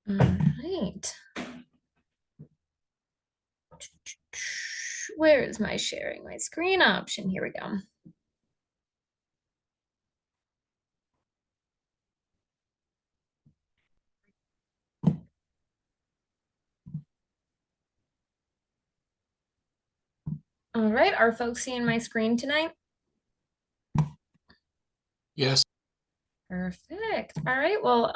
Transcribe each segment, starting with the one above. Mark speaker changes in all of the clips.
Speaker 1: All right. Where is my sharing my screen option? Here we go. All right, are folks seeing my screen tonight?
Speaker 2: Yes.
Speaker 1: Perfect. All right, well,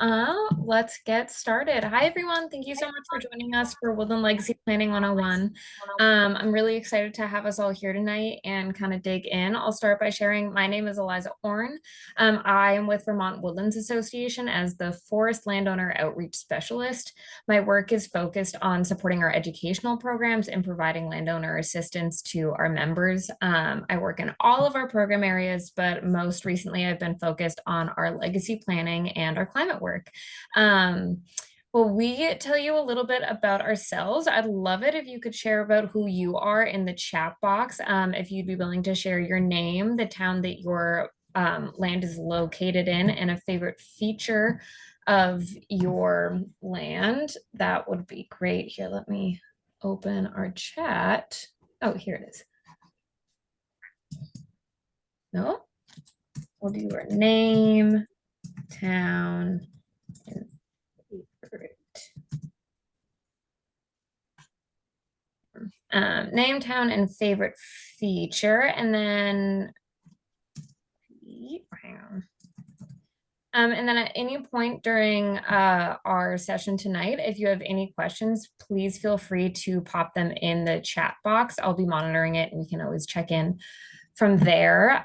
Speaker 1: let's get started. Hi, everyone. Thank you so much for joining us for Woodland Legacy Planning 101. I'm really excited to have us all here tonight and kind of dig in. I'll start by sharing my name is Eliza Orne. I am with Vermont Woodlands Association as the Forest Landowner Outreach Specialist. My work is focused on supporting our educational programs and providing landowner assistance to our members. I work in all of our program areas, but most recently I've been focused on our legacy planning and our climate work. Will we tell you a little bit about ourselves? I'd love it if you could share about who you are in the chat box. If you'd be willing to share your name, the town that your land is located in, and a favorite feature of your land, that would be great. Here, let me open our chat. Oh, here it is. No, we'll do your name, town, and favorite. Name, town, and favorite feature, and then hang on. And then at any point during our session tonight, if you have any questions, please feel free to pop them in the chat box. I'll be monitoring it and we can always check in from there.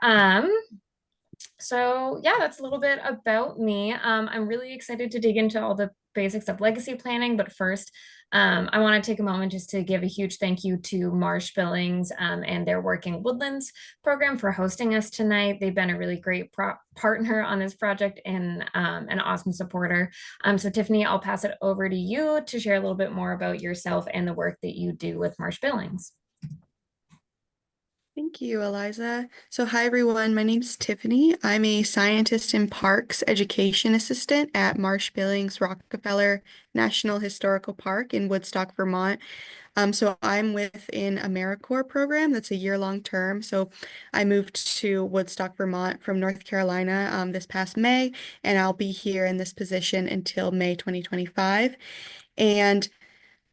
Speaker 1: So yeah, that's a little bit about me. I'm really excited to dig into all the basics of legacy planning, but first, I want to take a moment just to give a huge thank you to Marsh-Billings and their Working Woodlands program for hosting us tonight. They've been a really great partner on this project and an awesome supporter. So Tiffany, I'll pass it over to you to share a little bit more about yourself and the work that you do with Marsh-Billings.
Speaker 3: Thank you, Eliza. So hi, everyone. My name's Tiffany. I'm a scientist in parks education assistant at Marsh-Billings-Rockefeller National Historical Park in Woodstock, Vermont. So I'm within AmeriCorps program. That's a year-long term. So I moved to Woodstock, Vermont from North Carolina this past May, and I'll be here in this position until May 2025. And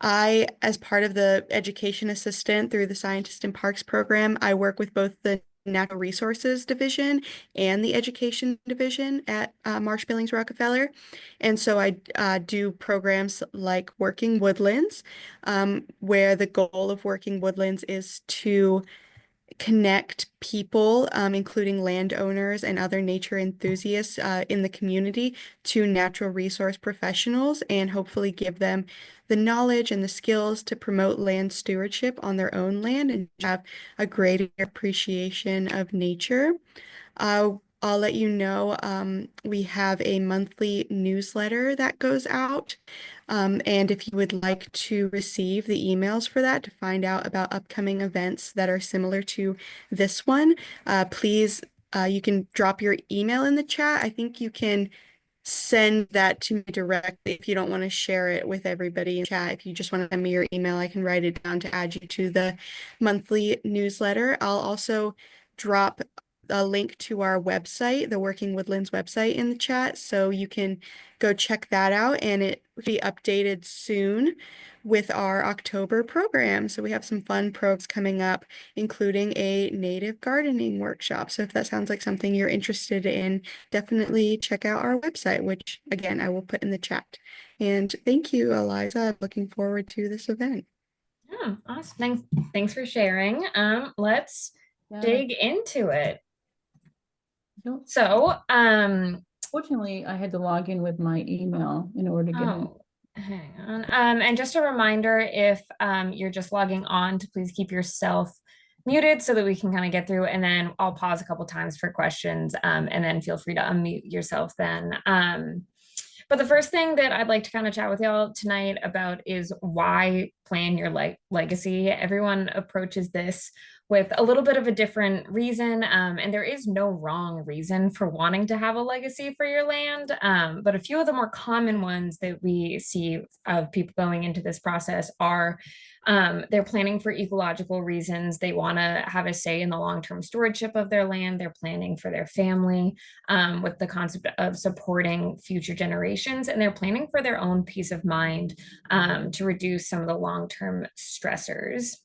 Speaker 3: as part of the education assistant through the Scientist in Parks program, I work with both the Natural Resources Division and the Education Division at Marsh-Billings-Rockefeller. And so I do programs like Working Woodlands, where the goal of Working Woodlands is to connect people, including landowners and other nature enthusiasts in the community, to natural resource professionals and hopefully give them the knowledge and the skills to promote land stewardship on their own land and have a greater appreciation of nature. I'll let you know, we have a monthly newsletter that goes out. And if you would like to receive the emails for that to find out about upcoming events that are similar to this one, please, you can drop your email in the chat. I think you can send that to me directly if you don't want to share it with everybody in chat. If you just want to send me your email, I can write it down to add you to the monthly newsletter. I'll also drop a link to our website, the Working Woodlands website, in the chat, so you can go check that out, and it will be updated soon with our October program. So we have some fun programs coming up, including a native gardening workshop. So if that sounds like something you're interested in, definitely check out our website, which again, I will put in the chat. And thank you, Eliza. I'm looking forward to this event.
Speaker 1: Yeah, awesome. Thanks for sharing. Let's dig into it. So,
Speaker 4: fortunately, I had to log in with my email in order to get in.
Speaker 1: Hang on. And just a reminder, if you're just logging on, to please keep yourself muted so that we can kind of get through, and then I'll pause a couple times for questions, and then feel free to unmute yourself then. But the first thing that I'd like to kind of chat with y'all tonight about is why plan your legacy. Everyone approaches this with a little bit of a different reason. And there is no wrong reason for wanting to have a legacy for your land. But a few of the more common ones that we see of people going into this process are they're planning for ecological reasons. They want to have a say in the long-term stewardship of their land. They're planning for their family with the concept of supporting future generations. And they're planning for their own peace of mind to reduce some of the long-term stressors.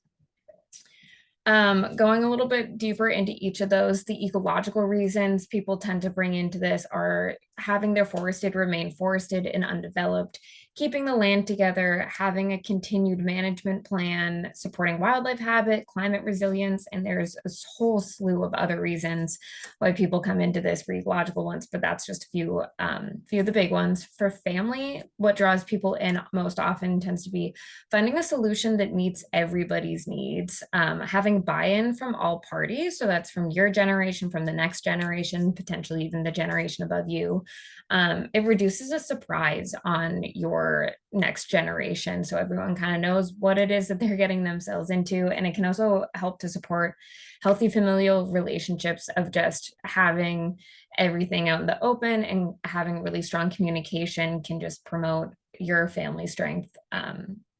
Speaker 1: Going a little bit deeper into each of those, the ecological reasons people tend to bring into this are having their forested remain forested and undeveloped, keeping the land together, having a continued management plan, supporting wildlife habit, climate resilience, and there's a whole slew of other reasons why people come into this for ecological ones, but that's just a few of the big ones. For family, what draws people in most often tends to be finding a solution that meets everybody's needs, having buy-in from all parties. So that's from your generation, from the next generation, potentially even the generation above you. It reduces a surprise on your next generation. So everyone kind of knows what it is that they're getting themselves into. And it can also help to support healthy familial relationships of just having everything out in the open, and having really strong communication can just promote your family strength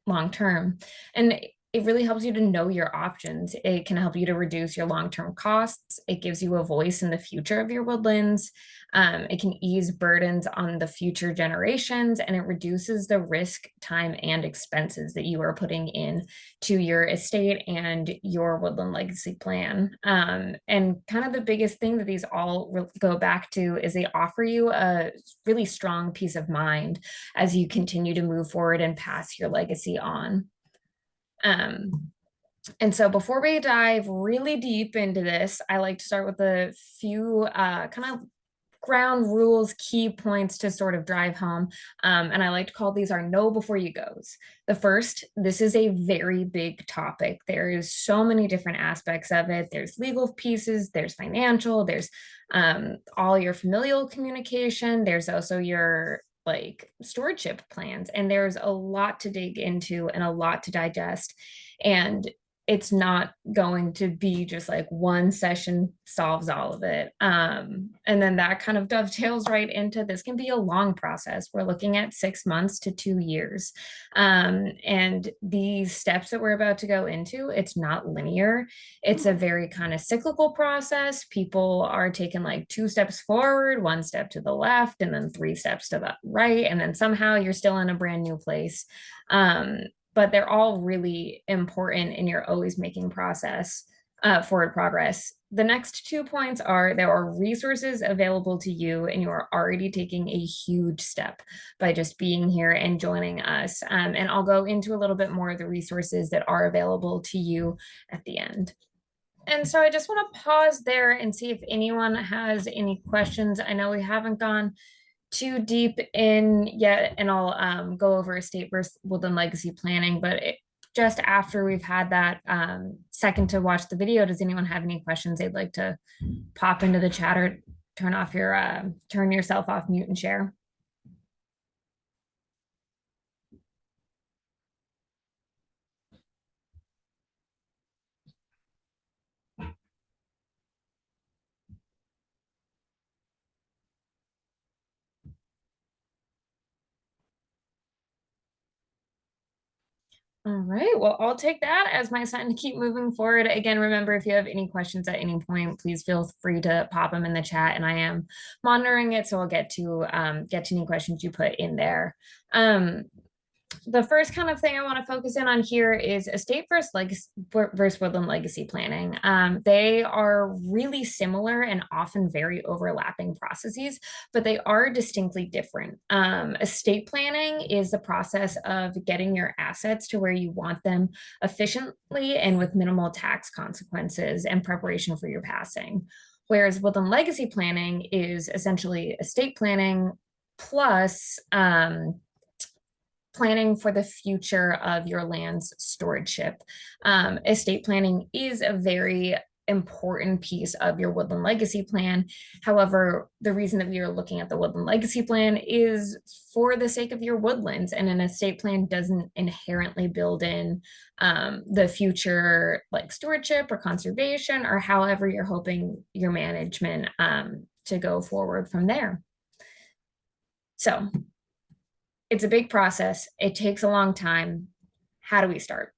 Speaker 1: long term. And it really helps you to know your options. It can help you to reduce your long-term costs. It gives you a voice in the future of your woodlands. It can ease burdens on the future generations, and it reduces the risk, time, and expenses that you are putting in to your estate and your woodland legacy plan. And kind of the biggest thing that these all go back to is they offer you a really strong peace of mind as you continue to move forward and pass your legacy on. And so before we dive really deep into this, I like to start with a few kind of ground rules, key points to sort of drive home. And I like to call these our know before you goes. The first, this is a very big topic. There is so many different aspects of it. There's legal pieces, there's financial, there's all your familial communication. There's also your like stewardship plans, and there's a lot to dig into and a lot to digest, and it's not going to be just like one session solves all of it. And then that kind of dovetails right into this can be a long process. We're looking at 6 months to 2 years. And these steps that we're about to go into, it's not linear. It's a very kind of cyclical process. People are taking like 2 steps forward, 1 step to the left, and then 3 steps to the right. And then somehow you're still in a brand new place. But they're all really important in your always making process, forward progress. The next 2 points are there are resources available to you, and you are already taking a huge step by just being here and joining us. And I'll go into a little bit more of the resources that are available to you at the end. And so I just want to pause there and see if anyone has any questions. I know we haven't gone too deep in yet, and I'll go over estate versus woodland legacy planning, but just after we've had that second to watch the video, does anyone have any questions they'd like to pop into the chat or turn yourself off mute and share? All right, well, I'll take that as my sign to keep moving forward. Again, remember, if you have any questions at any point, please feel free to pop them in the chat, and I am monitoring it, so I'll get to any questions you put in there. The first kind of thing I want to focus in on here is estate versus woodland legacy planning. They are really similar and often very overlapping processes, but they are distinctly different. Estate planning is the process of getting your assets to where you want them efficiently and with minimal tax consequences and preparation for your passing. Whereas woodland legacy planning is essentially estate planning plus planning for the future of your land's stewardship. Estate planning is a very important piece of your woodland legacy plan. However, the reason that we are looking at the woodland legacy plan is for the sake of your woodlands, and an estate plan doesn't inherently build in the future like stewardship or conservation or however you're hoping your management to go forward from there. So it's a big process. It takes a long time. How do we start?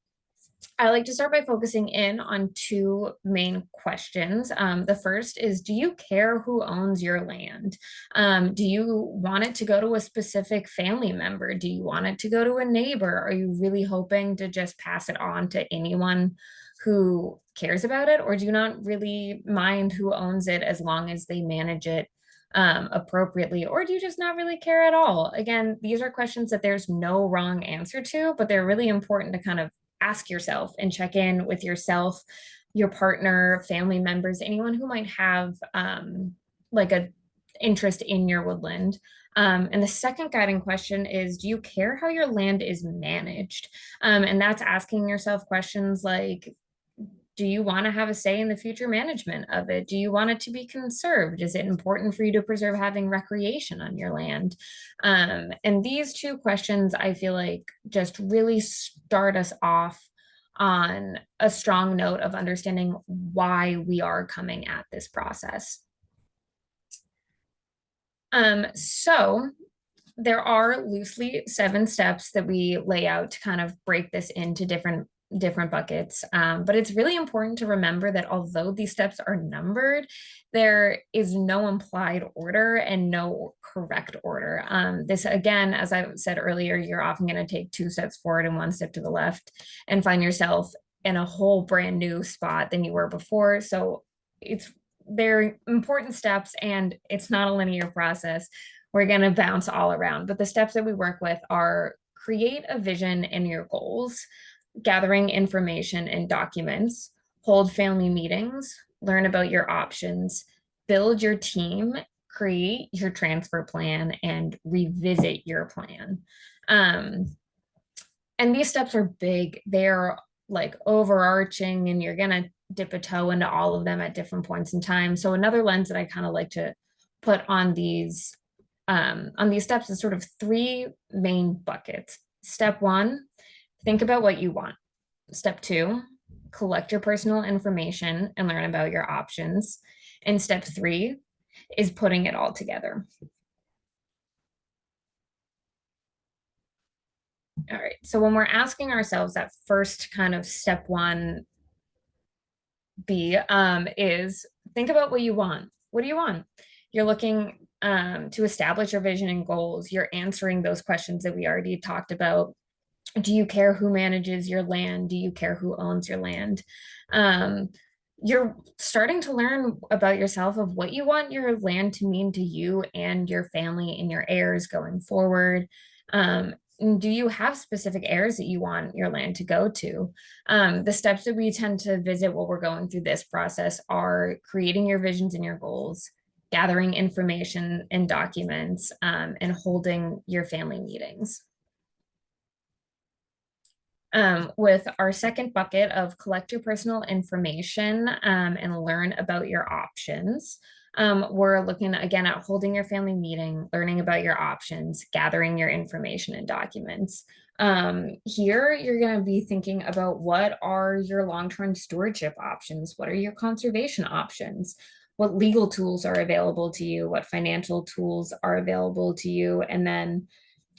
Speaker 1: I like to start by focusing in on two main questions. The first is, do you care who owns your land? Do you want it to go to a specific family member? Do you want it to go to a neighbor? Are you really hoping to just pass it on to anyone who cares about it? Or do you not really mind who owns it as long as they manage it appropriately? Or do you just not really care at all? Again, these are questions that there's no wrong answer to, but they're really important to kind of ask yourself and check in with yourself, your partner, family members, anyone who might have like a interest in your woodland. And the second guiding question is, do you care how your land is managed? And that's asking yourself questions like, do you want to have a say in the future management of it? Do you want it to be conserved? Is it important for you to preserve having recreation on your land? And these two questions, I feel like, just really start us off on a strong note of understanding why we are coming at this process. So there are loosely 7 steps that we lay out to kind of break this into different buckets. But it's really important to remember that although these steps are numbered, there is no implied order and no correct order. This, again, as I said earlier, you're often going to take 2 steps forward and 1 step to the left and find yourself in a whole brand new spot than you were before. So they're important steps, and it's not a linear process. We're going to bounce all around, but the steps that we work with are: create a vision and your goals, gathering information and documents, hold family meetings, learn about your options, build your team, create your transfer plan, and revisit your plan. And these steps are big. They're like overarching, and you're gonna dip a toe into all of them at different points in time. So another lens that I kind of like to put on these steps is sort of 3 main buckets. Step 1, think about what you want. Step 2, collect your personal information and learn about your options. And step 3 is putting it all together. All right, so when we're asking ourselves that first kind of step 1B is think about what you want. What do you want? You're looking to establish your vision and goals. You're answering those questions that we already talked about. Do you care who manages your land? Do you care who owns your land? You're starting to learn about yourself of what you want your land to mean to you and your family and your heirs going forward. Do you have specific heirs that you want your land to go to? The steps that we tend to visit while we're going through this process are creating your visions and your goals, gathering information and documents, and holding your family meetings. With our second bucket of collect your personal information and learn about your options, we're looking again at holding your family meeting, learning about your options, gathering your information and documents. Here, you're going to be thinking about what are your long-term stewardship options? What are your conservation options? What legal tools are available to you? What financial tools are available to you? And then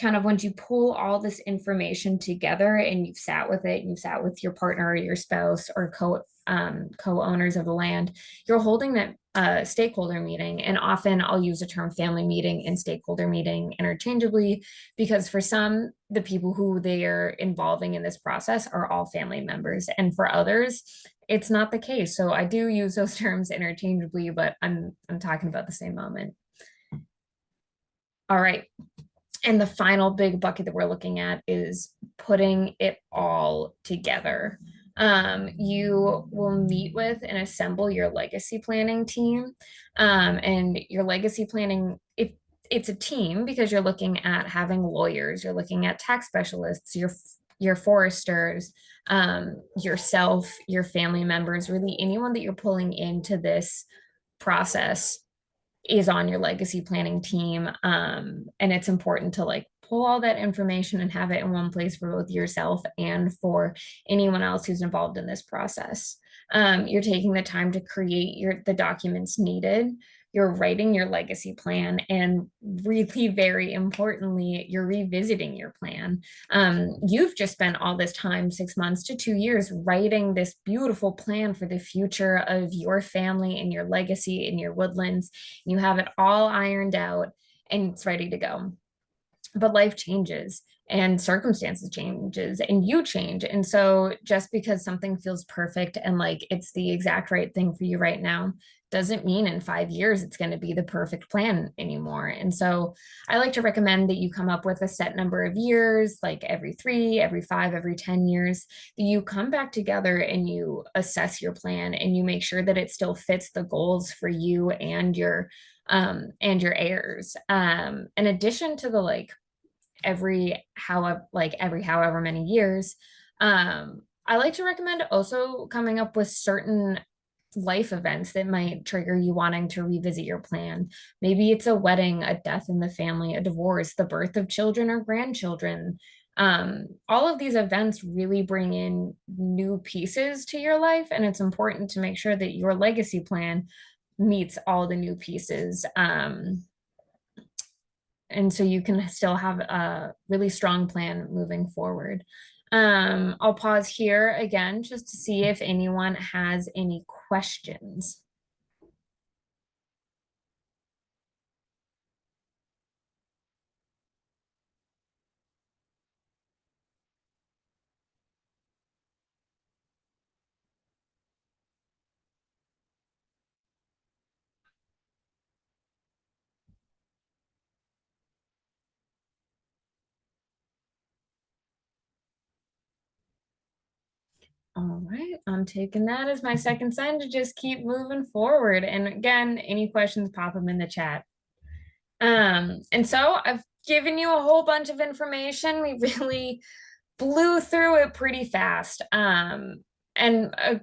Speaker 1: kind of once you pull all this information together and you've sat with it, and you've sat with your partner or your spouse or co-owners of the land, you're holding that stakeholder meeting. And often I'll use the term family meeting and stakeholder meeting interchangeably, because for some, the people who they are involving in this process are all family members. And for others, it's not the case. So I do use those terms interchangeably, but I'm talking about the same moment. All right. And the final big bucket that we're looking at is putting it all together. You will meet with and assemble your legacy planning team. And your legacy planning, it's a team because you're looking at having lawyers, you're looking at tax specialists, your foresters, yourself, your family members, really anyone that you're pulling into this process is on your legacy planning team. And it's important to like pull all that information and have it in one place for both yourself and for anyone else who's involved in this process. You're taking the time to create the documents needed. You're writing your legacy plan, and really very importantly, you're revisiting your plan. You've just spent all this time, 6 months to 2 years, writing this beautiful plan for the future of your family and your legacy in your woodlands. You have it all ironed out and it's ready to go. But life changes and circumstances changes and you change. And so just because something feels perfect and like it's the exact right thing for you right now doesn't mean in 5 years it's going to be the perfect plan anymore. And so I like to recommend that you come up with a set number of years, like every 3, every 5, every 10 years, that you come back together and you assess your plan and you make sure that it still fits the goals for you and your heirs. In addition to the every however many years, I like to recommend also coming up with certain life events that might trigger you wanting to revisit your plan. Maybe it's a wedding, a death in the family, a divorce, the birth of children or grandchildren. All of these events really bring in new pieces to your life, and it's important to make sure that your legacy plan meets all the new pieces. And so you can still have a really strong plan moving forward. I'll pause here again just to see if anyone has any questions. All right, I'm taking that as my second sign to just keep moving forward. And again, any questions, pop them in the chat. And so I've given you a whole bunch of information. We really blew through it pretty fast. And a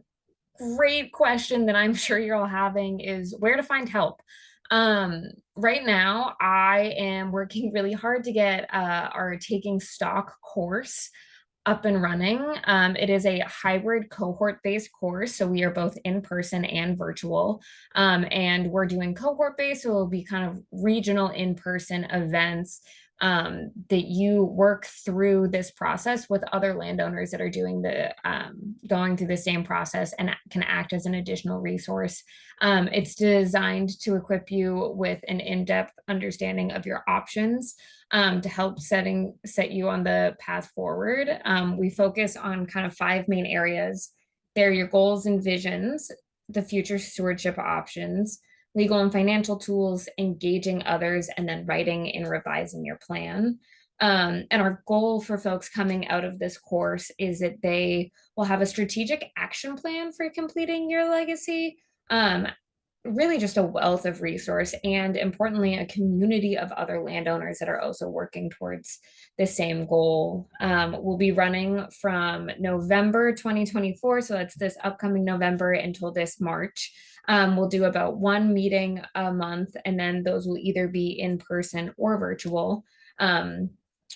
Speaker 1: great question that I'm sure you're all having is where to find help. Right now, I am working really hard to get our Taking Stock course up and running. It is a hybrid cohort-based course, so we are both in person and virtual. And we're doing cohort-based, so it'll be kind of regional in-person events that you work through this process with other landowners that are doing going through the same process and can act as an additional resource. It's designed to equip you with an in-depth understanding of your options to help set you on the path forward. We focus on kind of 5 main areas. They're your goals and visions, the future stewardship options, legal and financial tools, engaging others, and then writing and revising your plan. And our goal for folks coming out of this course is that they will have a strategic action plan for completing your legacy, really just a wealth of resource, and importantly, a community of other landowners that are also working towards the same goal. We'll be running from November 2024, so that's this upcoming November, until this March. We'll do about 1 meeting a month, and then those will either be in person or virtual.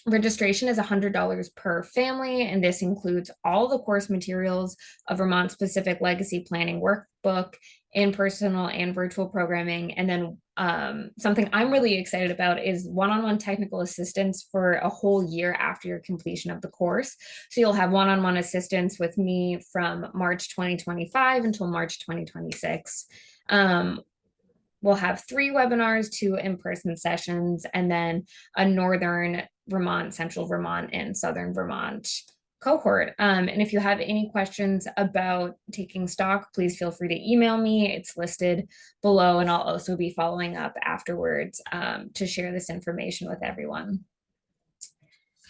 Speaker 1: Registration is $100 per family, and this includes all the course materials, a Vermont specific legacy planning workbook, in-personal and virtual programming. And then something I'm really excited about is one-on-one technical assistance for a whole year after your completion of the course. So you'll have one-on-one assistance with me from March 2025 until March 2026. We'll have 3 webinars, 2 in-person sessions, and then a Northern Vermont, Central Vermont, and Southern Vermont cohort. And if you have any questions about taking stock, please feel free to email me. It's listed below, and I'll also be following up afterwards to share this information with everyone.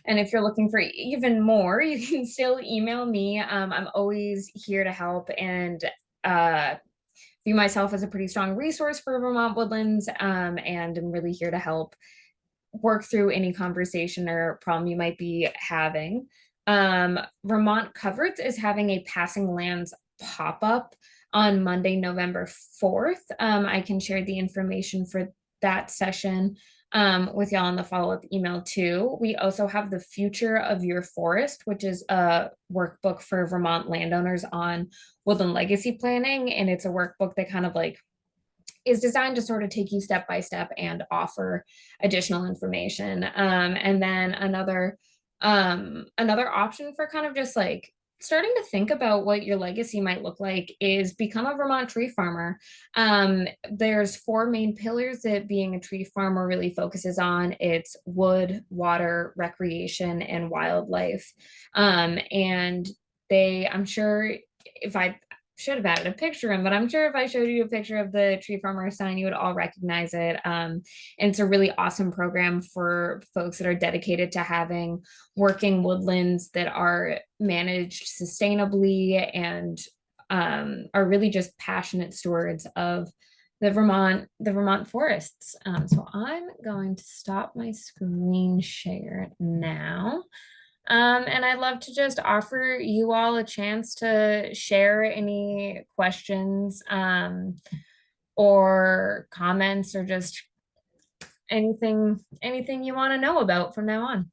Speaker 1: And if you're looking for even more, you can still email me. I'm always here to help and view myself as a pretty strong resource for Vermont Woodlands, and I'm really here to help work through any conversation or problem you might be having. Vermont Coverts is having a Passing Lands pop-up on Monday, November 4th. I can share the information for that session with y'all in the follow-up email too. We also have the Future of Your Forest, which is a workbook for Vermont landowners on woodland legacy planning. And it's a workbook that kind of like is designed to sort of take you step by step and offer additional information. And then another option for kind of just like starting to think about what your legacy might look like is become a Vermont tree farmer. There's four main pillars that being a tree farmer really focuses on. It's wood, water, recreation, and wildlife. And I'm sure if I should have added a picture in, but I'm sure if I showed you a picture of the tree farmer sign, you would all recognize it. And it's a really awesome program for folks that are dedicated to having working woodlands that are managed sustainably and are really just passionate stewards of the Vermont forests. So I'm going to stop my screen share now. And I'd love to just offer you all a chance to share any questions or comments or just anything you want to know about from now on.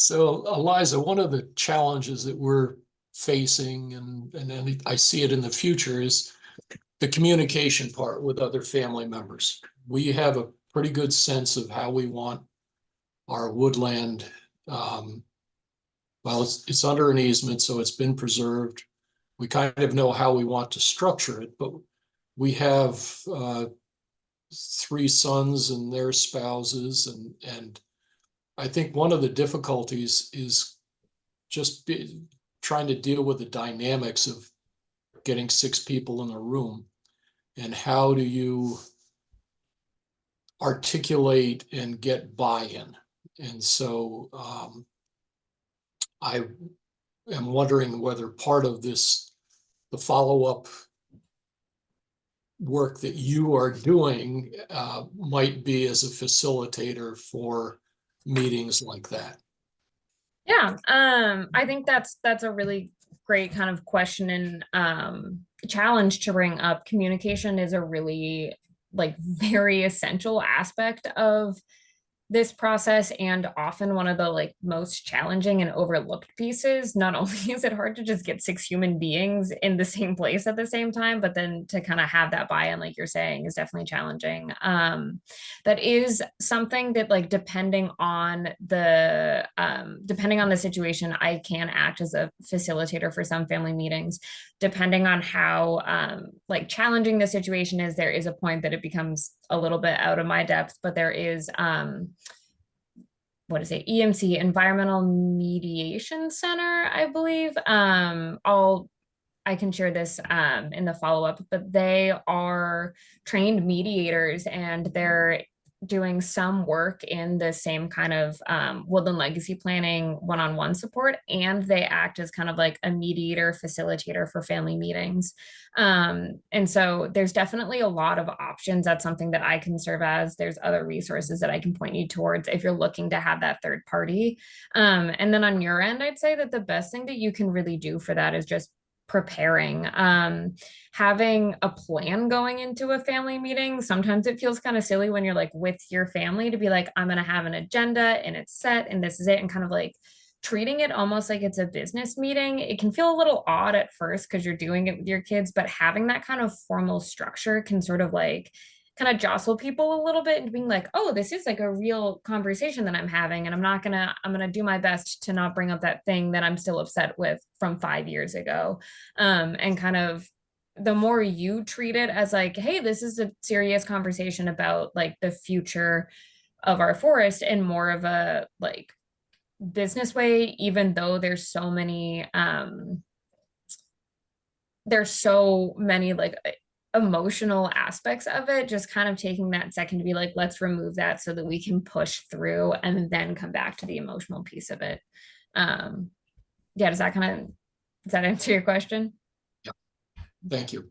Speaker 2: So, Eliza, one of the challenges that we're facing, and I see it in the future, is the communication part with other family members. We have a pretty good sense of how we want our woodland. Well, it's under an easement, so it's been preserved. We kind of know how we want to structure it, but we have three sons and their spouses, and I think one of the difficulties is just trying to deal with the dynamics of getting six people in a room, and how do you articulate and get buy-in. And so I am wondering whether part of this, the follow-up work that you are doing might be as a facilitator for meetings like that.
Speaker 1: Yeah, I think that's a really great kind of question and challenge to bring up. Communication is a really like very essential aspect of this process and often one of the like most challenging and overlooked pieces. Not only is it hard to just get six human beings in the same place at the same time, but then to kind of have that buy-in, like you're saying, is definitely challenging. That is something that like depending on the situation, I can act as a facilitator for some family meetings. Depending on how like challenging the situation is, there is a point that it becomes a little bit out of my depth, but there is what is it, EMC, Environmental Mediation Center, I believe. I can share this in the follow-up, but they are trained mediators and they're doing some work in the same kind of woodland legacy planning one-on-one support, and they act as kind of like a mediator facilitator for family meetings. And so there's definitely a lot of options. That's something that I can serve as. There's other resources that I can point you towards if you're looking to have that third party. And then on your end, I'd say that the best thing that you can really do for that is just preparing. Having a plan going into a family meeting. Sometimes it feels kind of silly when you're like with your family to be like, I'm going to have an agenda and it's set and this is it, and kind of like treating it almost like it's a business meeting. It can feel a little odd at first because you're doing it with your kids, but having that kind of formal structure can sort of like kind of jostle people a little bit and being like, oh, this is like a real conversation that I'm having. And I'm going to do my best to not bring up that thing that I'm still upset with from 5 years ago. And kind of the more you treat it as like, hey, this is a serious conversation about like the future of our forest, and more of a like business way, even though there's so many like emotional aspects of it, just kind of taking that second to be like, let's remove that so that we can push through and then come back to the emotional piece of it. Yeah, does that answer your question?
Speaker 2: Thank you.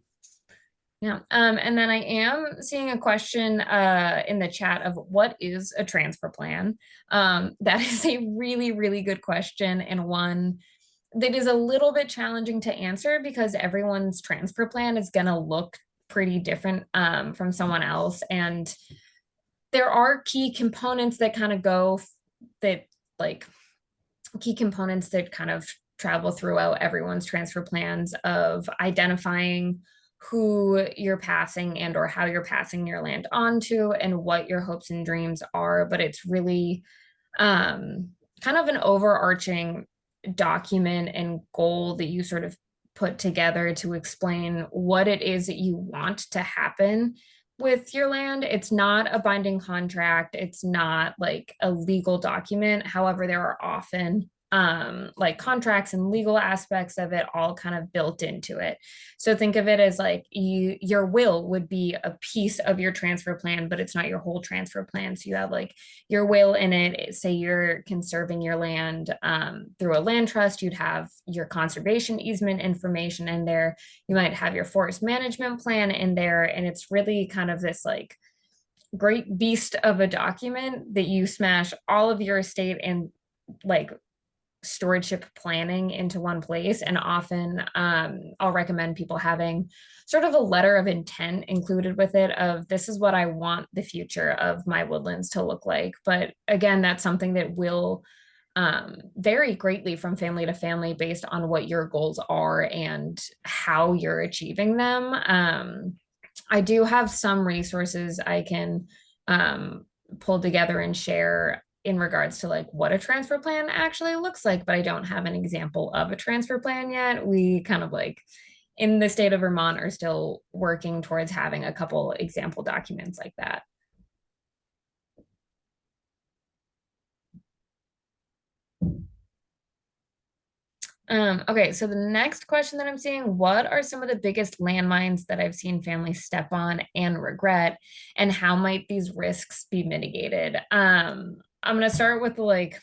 Speaker 1: Yeah. And then I am seeing a question in the chat of what is a transfer plan? That is a really, really good question, and one that is a little bit challenging to answer because everyone's transfer plan is going to look pretty different from someone else. And there are key components that kind of travel throughout everyone's transfer plans of identifying who you're passing and or how you're passing your land onto and what your hopes and dreams are. But it's really kind of an overarching document and goal that you sort of put together to explain what it is that you want to happen with your land. It's not a binding contract. It's not like a legal document. However, there are often like contracts and legal aspects of it all kind of built into it. So think of it as like your will would be a piece of your transfer plan, but it's not your whole transfer plan. So you have like your will in it. Say you're conserving your land through a land trust, you'd have your conservation easement information in there. You might have your forest management plan in there, and it's really kind of this like great beast of a document that you smash all of your estate and like stewardship planning into one place. And often I'll recommend people having sort of a letter of intent included with it of this is what I want the future of my woodlands to look like. But again, that's something that will vary greatly from family to family based on what your goals are and how you're achieving them. I do have some resources I can pull together and share in regards to like what a transfer plan actually looks like, but I don't have an example of a transfer plan yet. We kind of like in the state of Vermont are still working towards having a couple example documents like that. Okay, so the next question that I'm seeing, what are some of the biggest landmines that I've seen families step on and regret, and how might these risks be mitigated? I'm gonna start with the like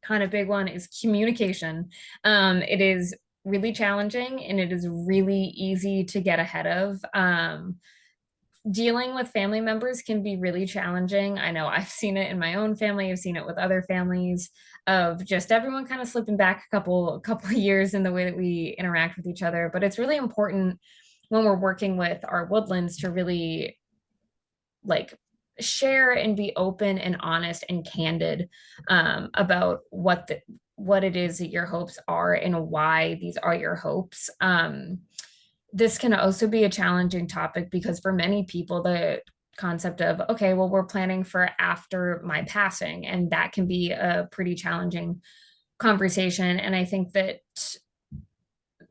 Speaker 1: kind of big one is communication. It is really challenging and it is really easy to get ahead of. Dealing with family members can be really challenging. I know I've seen it in my own family. I've seen it with other families of just everyone kind of slipping back a couple years in the way that we interact with each other. But it's really important when we're working with our woodlands to really like share and be open and honest and candid about what it is that your hopes are and why these are your hopes. This can also be a challenging topic because for many people, the concept of, okay, well, we're planning for after my passing, and that can be a pretty challenging conversation. And I think that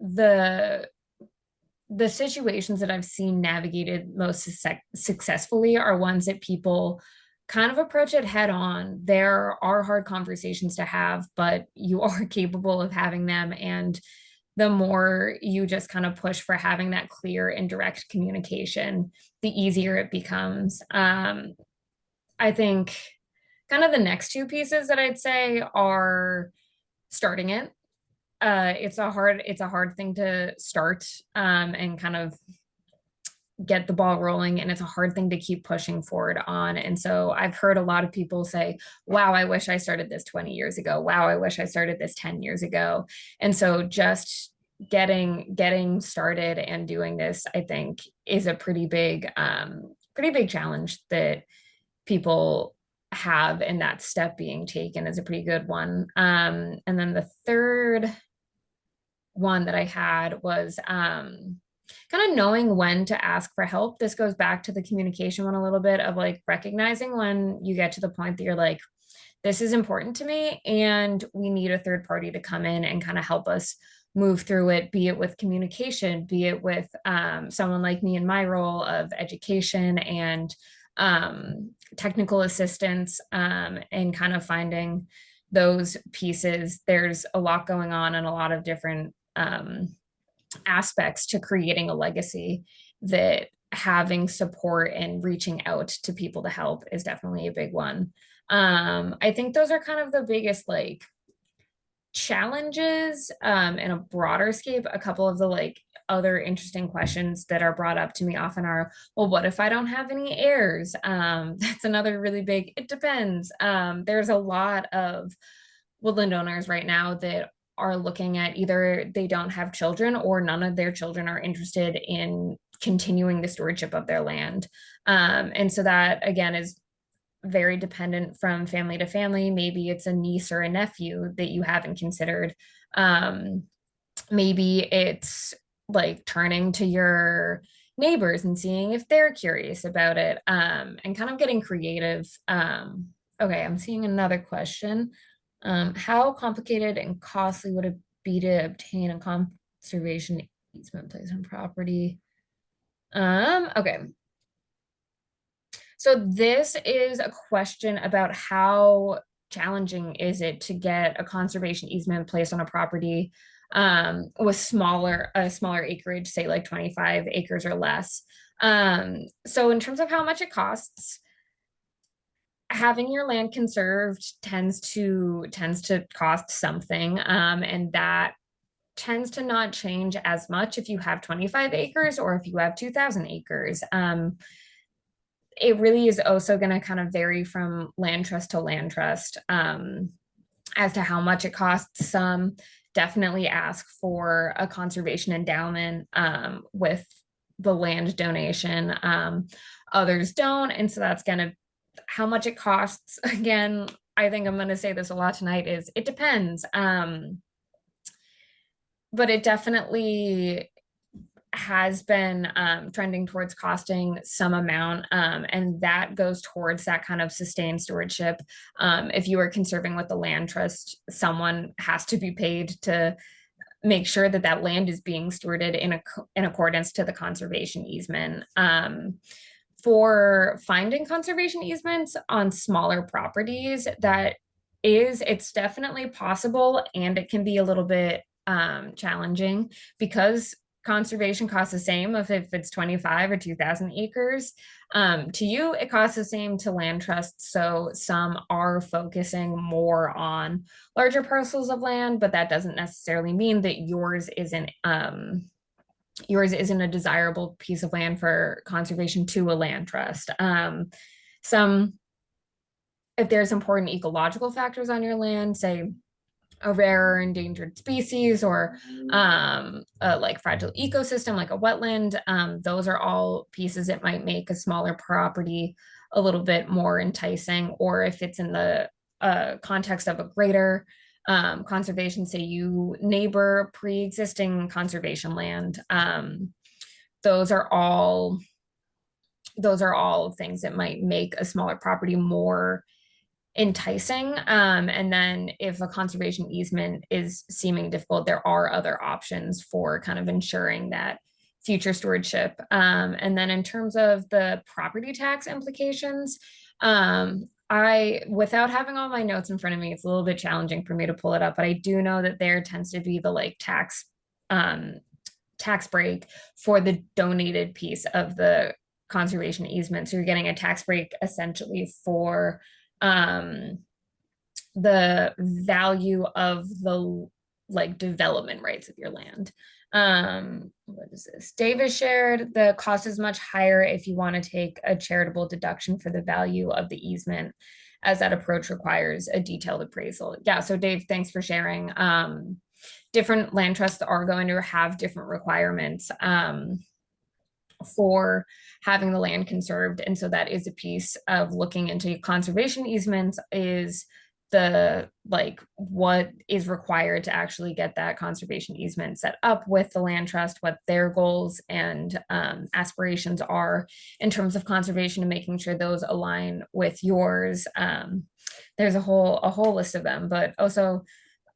Speaker 1: the situations that I've seen navigated most successfully are ones that people kind of approach it head on. There are hard conversations to have, but you are capable of having them. And the more you just kind of push for having that clear and direct communication, the easier it becomes. I think kind of the next two pieces that I'd say are starting it. It's a hard thing to start and kind of get the ball rolling, and it's a hard thing to keep pushing forward on. And so I've heard a lot of people say, wow, I wish I started this 20 years ago. Wow, I wish I started this 10 years ago. And so just getting started and doing this, I think, is a pretty big challenge that people have, and that step being taken is a pretty good one. And then the third one that I had was kind of knowing when to ask for help. This goes back to the communication one a little bit of like recognizing when you get to the point that you're like, this is important to me and we need a third party to come in and kind of help us move through it, be it with communication, be it with someone like me in my role of education and technical assistance, and kind of finding those pieces, there's a lot going on and a lot of different aspects to creating a legacy, that having support and reaching out to people to help is definitely a big one. I think those are kind of the biggest like challenges in a broader scope. A couple of the like other interesting questions that are brought up to me often are, well, what if I don't have any heirs? That's another really big, it depends. There's a lot of woodland owners right now that are looking at either they don't have children or none of their children are interested in continuing the stewardship of their land. And so that again is very dependent from family to family. Maybe it's a niece or a nephew that you haven't considered. Maybe it's like turning to your neighbors and seeing if they're curious about it, and kind of getting creative. Okay, I'm seeing another question. How complicated and costly would it be to obtain a conservation easement placed on property? Okay. So this is a question about how challenging is it to get a conservation easement placed on a property with a smaller acreage, say like 25 acres or less. So in terms of how much it costs, having your land conserved tends to cost something, and that tends to not change as much if you have 25 acres or if you have 2,000 acres. It really is also going to kind of vary from land trust to land trust as to how much it costs. Some definitely ask for a conservation endowment with the land donation. Others don't. And so that's going to, how much it costs, again, I think I'm going to say this a lot tonight, is it depends. But it definitely has been trending towards costing some amount, and that goes towards that kind of sustained stewardship. If you are conserving with the land trust, someone has to be paid to make sure that that land is being stewarded in accordance to the conservation easement. For finding conservation easements on smaller properties, it's definitely possible, and it can be a little bit challenging because conservation costs the same if it's 25 or 2,000 acres. To you, it costs the same to land trusts. So some are focusing more on larger parcels of land, but that doesn't necessarily mean that yours isn't a desirable piece of land for conservation to a land trust. If there's important ecological factors on your land, say a rare or endangered species, or like fragile ecosystem like a wetland, those are all pieces that might make a smaller property a little bit more enticing. Or if it's in the context of a greater conservation, say you neighbor pre-existing conservation land, those are all things that might make a smaller property more enticing. And then if a conservation easement is seeming difficult, there are other options for kind of ensuring that future stewardship. And then in terms of the property tax implications, without having all my notes in front of me, it's a little bit challenging for me to pull it up, but I do know that there tends to be the like tax break for the donated piece of the conservation easement. So you're getting a tax break essentially for the value of the like development rights of your land. What is this? Davis shared the cost is much higher if you want to take a charitable deduction for the value of the easement, as that approach requires a detailed appraisal. Yeah, so Dave, thanks for sharing. Different land trusts are going to have different requirements for having the land conserved. And so that is a piece of looking into conservation easements, is the like what is required to actually get that conservation easement set up with the land trust, what their goals and aspirations are in terms of conservation, and making sure those align with yours. There's a whole list of them, but also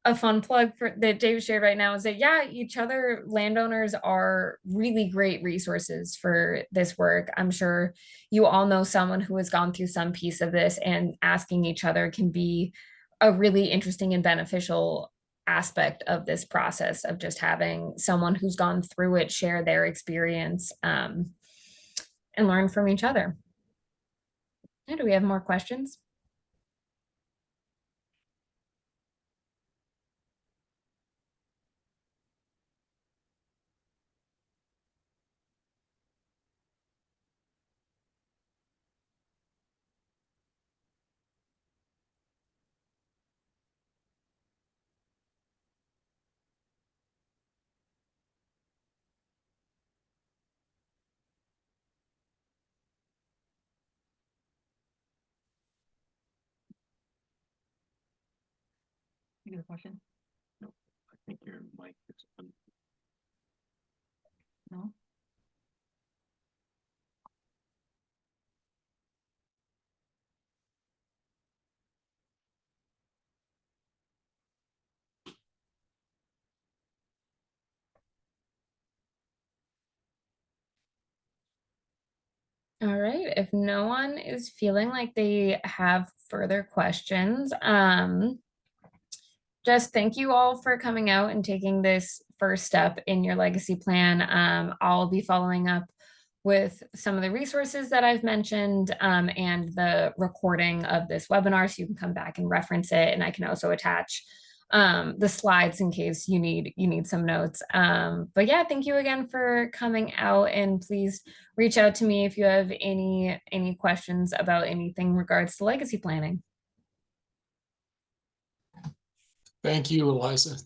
Speaker 1: a fun plug that Dave shared right now is that, yeah, each other landowners are really great resources for this work. I'm sure you all know someone who has gone through some piece of this, and asking each other can be a really interesting and beneficial aspect of this process of just having someone who's gone through it share their experience and learn from each other. Yeah, do we have more questions?
Speaker 4: You got a question?
Speaker 5: No, I think your mic is on.
Speaker 4: No?
Speaker 1: All right, if no one is feeling like they have further questions, just thank you all for coming out and taking this first step in your legacy plan. I'll be following up with some of the resources that I've mentioned and the recording of this webinar so you can come back and reference it. And I can also attach the slides in case you need some notes. But yeah, thank you again for coming out, and please reach out to me if you have any questions about anything in regards to legacy planning.
Speaker 2: Thank you, Eliza.